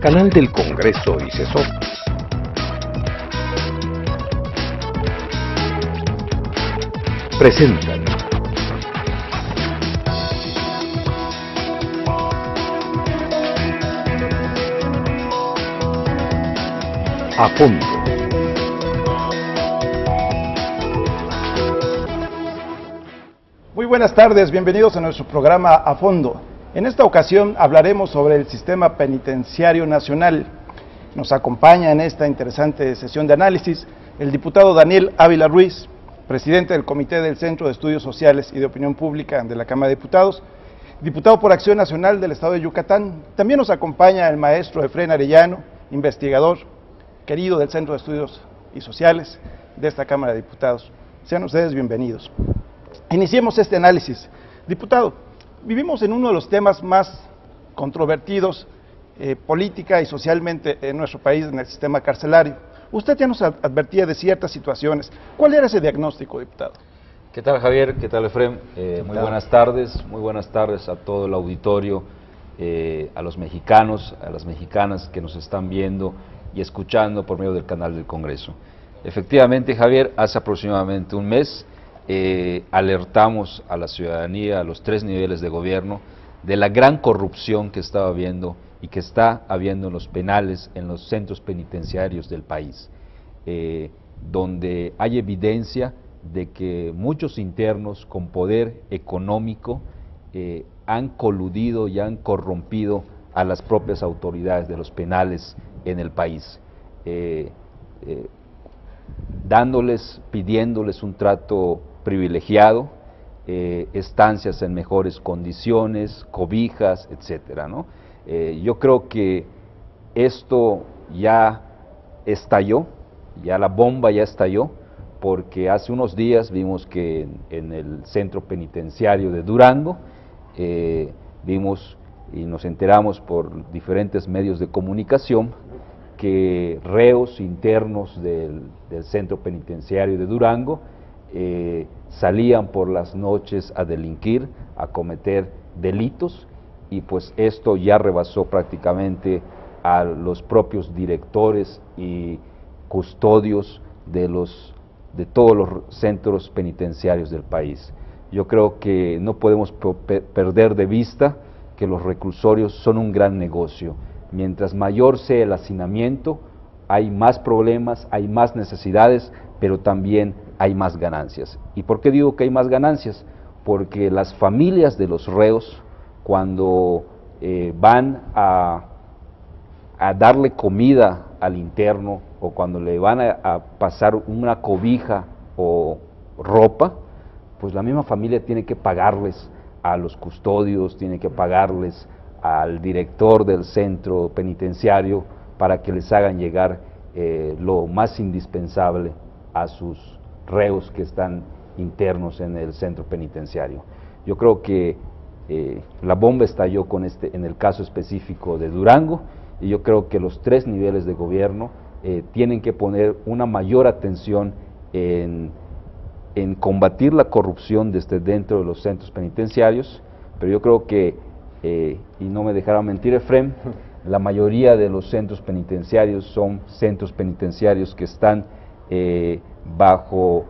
Canal del Congreso y CESOP. Presentan A Fondo. Muy buenas tardes, bienvenidos a nuestro programa A Fondo. En esta ocasión hablaremos sobre el Sistema Penitenciario Nacional. Nos acompaña en esta interesante sesión de análisis el diputado Daniel Ávila Ruiz, presidente del Comité del Centro de Estudios Sociales y de Opinión Pública de la Cámara de Diputados, diputado por Acción Nacional del Estado de Yucatán. También nos acompaña el maestro Efrén Arellano, investigador querido del Centro de Estudios y Sociales de esta Cámara de Diputados. Sean ustedes bienvenidos. Iniciemos este análisis. Diputado, vivimos en uno de los temas más controvertidos política y socialmente en nuestro país, en el sistema carcelario. Usted ya nos advertía de ciertas situaciones. ¿Cuál era ese diagnóstico, diputado? ¿Qué tal, Javier? ¿Qué tal, Efrén? Muy buenas tardes a todo el auditorio, a los mexicanos, a las mexicanas que nos están viendo y escuchando por medio del canal del Congreso. Efectivamente, Javier, hace aproximadamente un mes alertamos a la ciudadanía, a los tres niveles de gobierno, de la gran corrupción que estaba habiendo y que está habiendo en los penales, en los centros penitenciarios del país, donde hay evidencia de que muchos internos con poder económico han coludido y han corrompido a las propias autoridades de los penales en el país, pidiéndoles un trato privilegiado, estancias en mejores condiciones, cobijas, etcétera, ¿no? Yo creo que esto ya estalló, ya la bomba ya estalló, porque hace unos días vimos que en el centro penitenciario de Durango, vimos y nos enteramos por diferentes medios de comunicación que reos internos del centro penitenciario de Durango salían por las noches a delinquir, a cometer delitos, y pues esto ya rebasó prácticamente a los propios directores y custodios de todos los centros penitenciarios del país. Yo creo que no podemos perder de vista que los reclusorios son un gran negocio. Mientras mayor sea el hacinamiento, hay más problemas, hay más necesidades, pero también hay más ganancias. ¿Y por qué digo que hay más ganancias? Porque las familias de los reos, cuando van a darle comida al interno, o cuando le van a pasar una cobija o ropa, pues la misma familia tiene que pagarles a los custodios, tiene que pagarles al director del centro penitenciario para que les hagan llegar lo más indispensable a sus reos que están internos en el centro penitenciario. Yo creo que la bomba estalló en el caso específico de Durango, y yo creo que los tres niveles de gobierno tienen que poner una mayor atención en combatir la corrupción desde dentro de los centros penitenciarios, pero yo creo que, y no me dejará mentir Efrén, la mayoría de los centros penitenciarios son centros penitenciarios que están bajo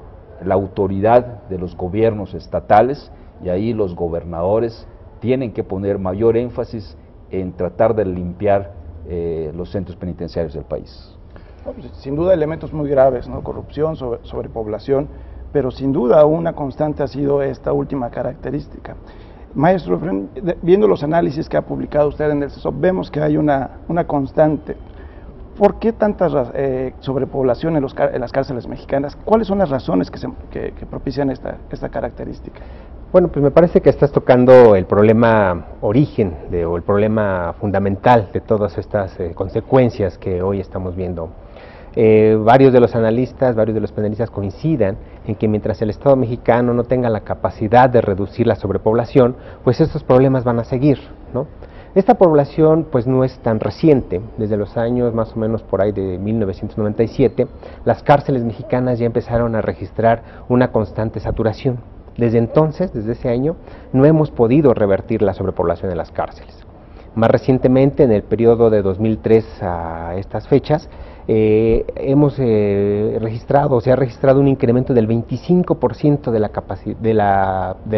la autoridad de los gobiernos estatales, y ahí los gobernadores tienen que poner mayor énfasis en tratar de limpiar los centros penitenciarios del país. Sin duda elementos muy graves, ¿no? Corrupción, sobrepoblación, pero sin duda una constante ha sido esta última característica. Maestro, viendo los análisis que ha publicado usted en el CESOP, vemos que hay una constante. ¿Por qué tanta sobrepoblación en las cárceles mexicanas? ¿Cuáles son las razones que propician esta característica? Bueno, pues me parece que estás tocando el problema origen o el problema fundamental de todas estas consecuencias que hoy estamos viendo. Varios de los analistas, varios de los penalistas coincidan en que mientras el Estado mexicano no tenga la capacidad de reducir la sobrepoblación, pues estos problemas van a seguir, ¿no? Esta población pues no es tan reciente. Desde los años más o menos por ahí de 1997, las cárceles mexicanas ya empezaron a registrar una constante saturación. Desde entonces, desde ese año, no hemos podido revertir la sobrepoblación en las cárceles. Más recientemente, en el periodo de 2003 a estas fechas, se ha registrado un incremento del 25% de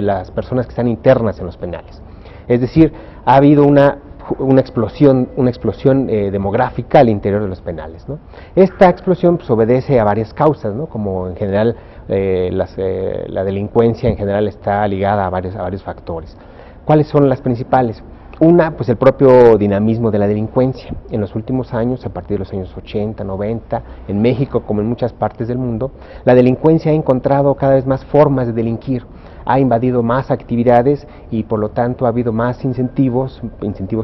las personas que están internas en los penales. Es decir, ha habido una explosión demográfica al interior de los penales, ¿no? Esta explosión pues, obedece a varias causas, ¿no? Como en general la delincuencia en general está ligada a varios factores. ¿Cuáles son las principales? Una, pues el propio dinamismo de la delincuencia. En los últimos años, a partir de los años 80, 90, en México como en muchas partes del mundo, la delincuencia ha encontrado cada vez más formas de delinquir, ha invadido más actividades y por lo tanto ha habido más incentivos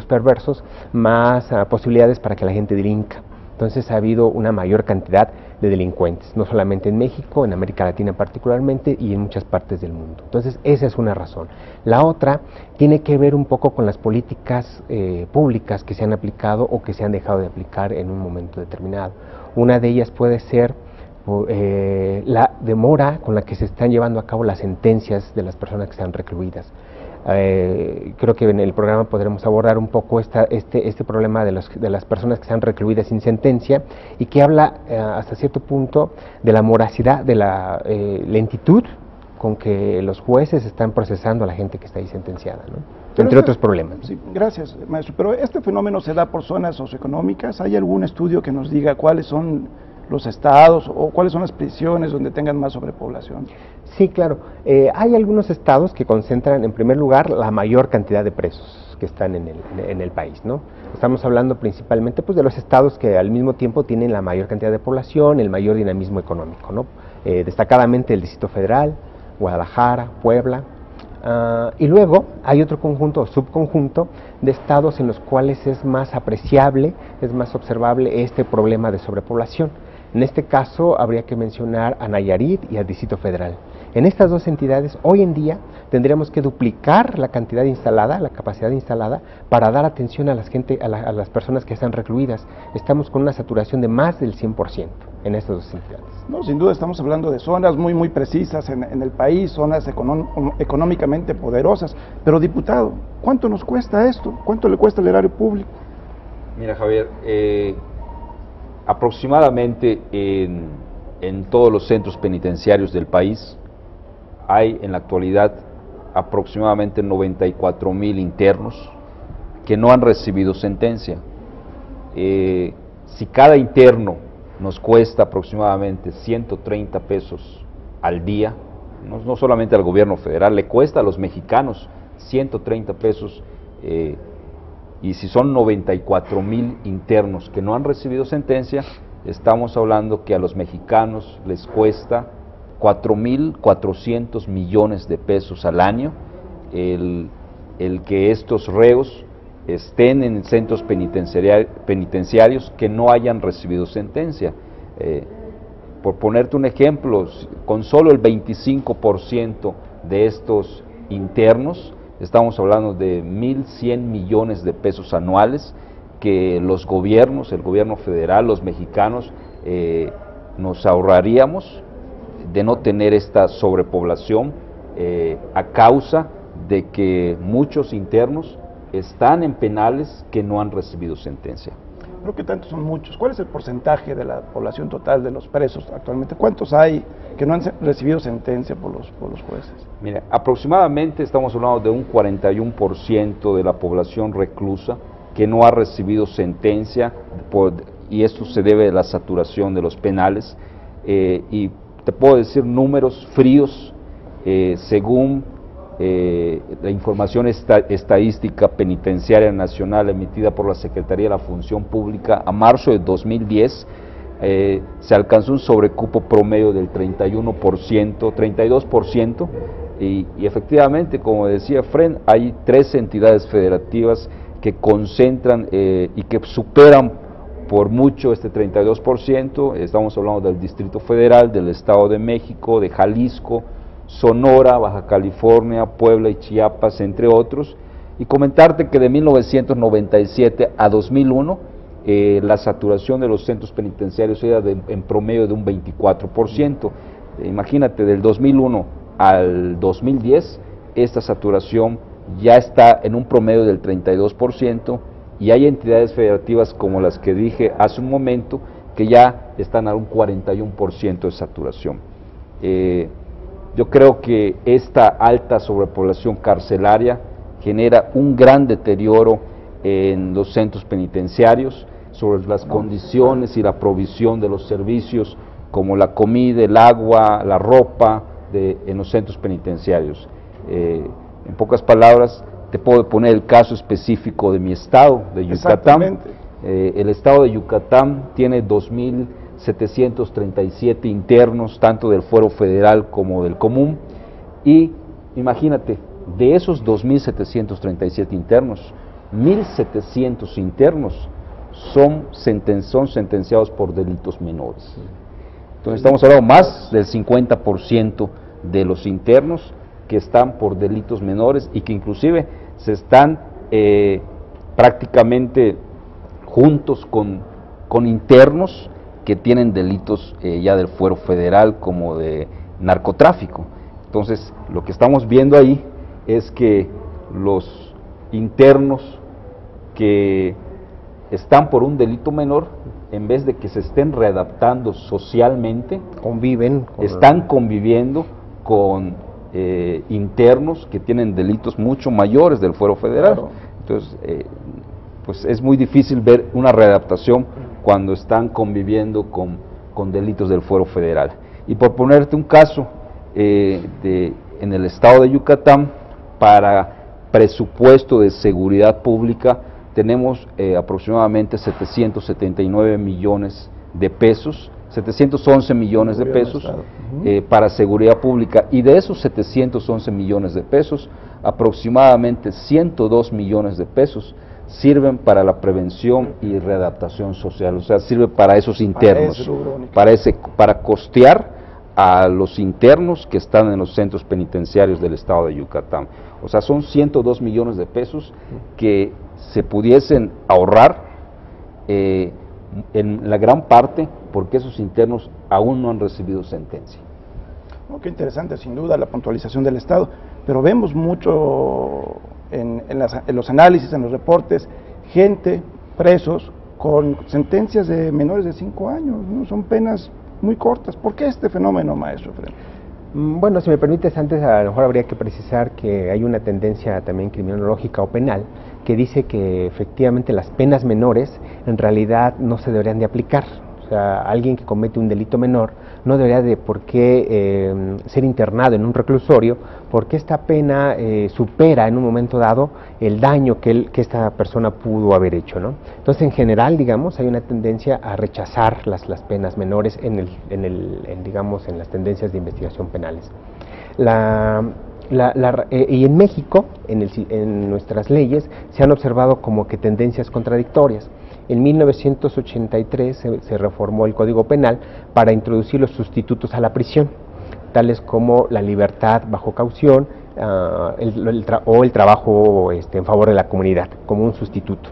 perversos, más posibilidades para que la gente delinca. Entonces ha habido una mayor cantidad de delincuentes, no solamente en México, en América Latina particularmente y en muchas partes del mundo. Entonces esa es una razón. La otra tiene que ver un poco con las políticas públicas que se han aplicado o que se han dejado de aplicar en un momento determinado. Una de ellas puede ser la demora con la que se están llevando a cabo las sentencias de las personas que están recluidas. Creo que en el programa podremos abordar un poco este problema de las personas que están recluidas sin sentencia y que habla hasta cierto punto de la voracidad, de la lentitud con que los jueces están procesando a la gente que está ahí sentenciada, ¿no? Entre otros problemas. Sí, gracias, maestro. Pero este fenómeno se da por zonas socioeconómicas. ¿Hay algún estudio que nos diga cuáles son los estados o cuáles son las prisiones donde tengan más sobrepoblación? Sí, claro. Hay algunos estados que concentran, en primer lugar, la mayor cantidad de presos que están en el país, ¿no? Estamos hablando principalmente pues, de los estados que al mismo tiempo tienen la mayor cantidad de población, el mayor dinamismo económico, ¿no? Destacadamente el Distrito Federal, Guadalajara, Puebla. Y luego hay otro conjunto o subconjunto de estados en los cuales es más apreciable, es más observable este problema de sobrepoblación. En este caso habría que mencionar a Nayarit y al Distrito Federal. En estas dos entidades hoy en día tendríamos que duplicar la cantidad instalada, la capacidad instalada, para dar atención a las personas que están recluidas. Estamos con una saturación de más del 100% en estas dos entidades. No, sin duda estamos hablando de zonas muy precisas en el país, zonas económicamente poderosas. Pero diputado, ¿cuánto nos cuesta esto? ¿Cuánto le cuesta al erario público? Mira, Javier, aproximadamente en todos los centros penitenciarios del país hay en la actualidad aproximadamente 94,000 internos que no han recibido sentencia. Si cada interno nos cuesta aproximadamente 130 pesos al día, no solamente al gobierno federal, le cuesta a los mexicanos 130 pesos, y si son 94,000 internos que no han recibido sentencia, estamos hablando que a los mexicanos les cuesta 4,400 millones de pesos al año el que estos reos estén en centros penitenciarios que no hayan recibido sentencia. Por ponerte un ejemplo, con solo el 25% de estos internos, estamos hablando de 1,100 millones de pesos anuales que los gobiernos, el gobierno federal, los mexicanos, nos ahorraríamos de no tener esta sobrepoblación a causa de que muchos internos están en penales que no han recibido sentencia. Creo que tantos son muchos. ¿Cuál es el porcentaje de la población total de los presos actualmente? ¿Cuántos hay que no han recibido sentencia por los jueces? Mira, aproximadamente estamos hablando de un 41% de la población reclusa que no ha recibido sentencia, y esto se debe a la saturación de los penales, y te puedo decir números fríos, según la información estadística penitenciaria nacional emitida por la Secretaría de la Función Pública, a marzo de 2010 se alcanzó un sobrecupo promedio del 32%, y efectivamente, como decía Fren, hay 3 entidades federativas que concentran y que superan por mucho este 32%, estamos hablando del Distrito Federal, del Estado de México, de Jalisco, Sonora, Baja California, Puebla y Chiapas, entre otros, y comentarte que de 1997 a 2001 la saturación de los centros penitenciarios era en promedio de un 24%. Imagínate, del 2001 al 2010 esta saturación ya está en un promedio del 32%, y hay entidades federativas como las que dije hace un momento que ya están a un 41% de saturación. Yo creo que esta alta sobrepoblación carcelaria genera un gran deterioro en los centros penitenciarios, sobre las condiciones y la provisión de los servicios como la comida, el agua, la ropa en los centros penitenciarios. En pocas palabras, te puedo poner el caso específico de mi estado, de Yucatán. El estado de Yucatán tiene 2.737 internos, tanto del fuero federal como del común, y imagínate, de esos 2.737 internos, 1.700 internos son sentenciados por delitos menores. Entonces estamos hablando más del 50% de los internos que están por delitos menores y que inclusive se están prácticamente juntos con internos que tienen delitos ya del fuero federal como de narcotráfico. Entonces lo que estamos viendo ahí es que los internos que están por un delito menor, en vez de que se estén readaptando socialmente, están conviviendo con internos que tienen delitos mucho mayores del fuero federal. Claro. Entonces, pues es muy difícil ver una readaptación cuando están conviviendo con delitos del fuero federal. Y por ponerte un caso, en el estado de Yucatán, para presupuesto de seguridad pública, tenemos aproximadamente 779 millones de pesos, 711 millones de pesos para seguridad pública, y de esos 711 millones de pesos, aproximadamente 102 millones de pesos sirven para la prevención y readaptación social, o sea, sirve para esos internos, para costear a los internos que están en los centros penitenciarios del estado de Yucatán. O sea, son 102 millones de pesos que se pudiesen ahorrar en la gran parte porque esos internos aún no han recibido sentencia. Oh, qué interesante, sin duda, la puntualización del Estado, pero vemos mucho en los análisis, en los reportes, gente, presos, con sentencias de menores de 5 años, ¿no? Son penas muy cortas. ¿Por qué este fenómeno, maestro Efrén? Bueno, si me permites, antes a lo mejor habría que precisar que hay una tendencia también criminológica o penal que dice que efectivamente las penas menores en realidad no se deberían de aplicar. O sea, alguien que comete un delito menor no debería de por qué ser internado en un reclusorio, porque esta pena supera en un momento dado el daño que esta persona pudo haber hecho, ¿no? Entonces, en general, digamos, hay una tendencia a rechazar las penas menores digamos, en las tendencias de investigación penales. Y en México, en nuestras leyes, se han observado como que tendencias contradictorias. En 1983 se reformó el Código Penal para introducir los sustitutos a la prisión, tales como la libertad bajo caución o el trabajo en favor de la comunidad, como un sustituto.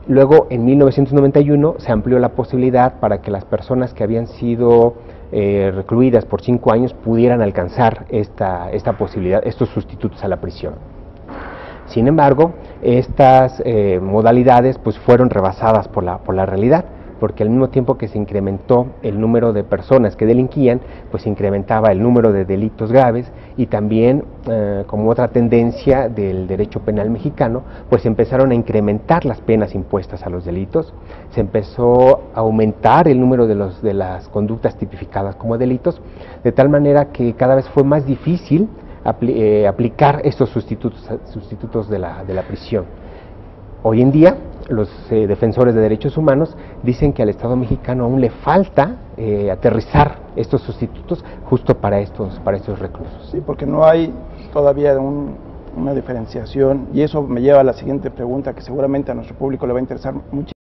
Luego, en 1991, se amplió la posibilidad para que las personas que habían sido recluidas por 5 años pudieran alcanzar esta posibilidad, estos sustitutos a la prisión. Sin embargo, estas modalidades pues fueron rebasadas por la realidad, porque al mismo tiempo que se incrementó el número de personas que delinquían, pues se incrementaba el número de delitos graves, y también como otra tendencia del derecho penal mexicano, pues empezaron a incrementar las penas impuestas a los delitos, se empezó a aumentar el número de las conductas tipificadas como delitos, de tal manera que cada vez fue más difícil aplicar estos sustitutos de la prisión. Hoy en día, los defensores de derechos humanos dicen que al Estado mexicano aún le falta aterrizar estos sustitutos justo para estos reclusos. Sí, porque no hay todavía una diferenciación, y eso me lleva a la siguiente pregunta que seguramente a nuestro público le va a interesar mucho.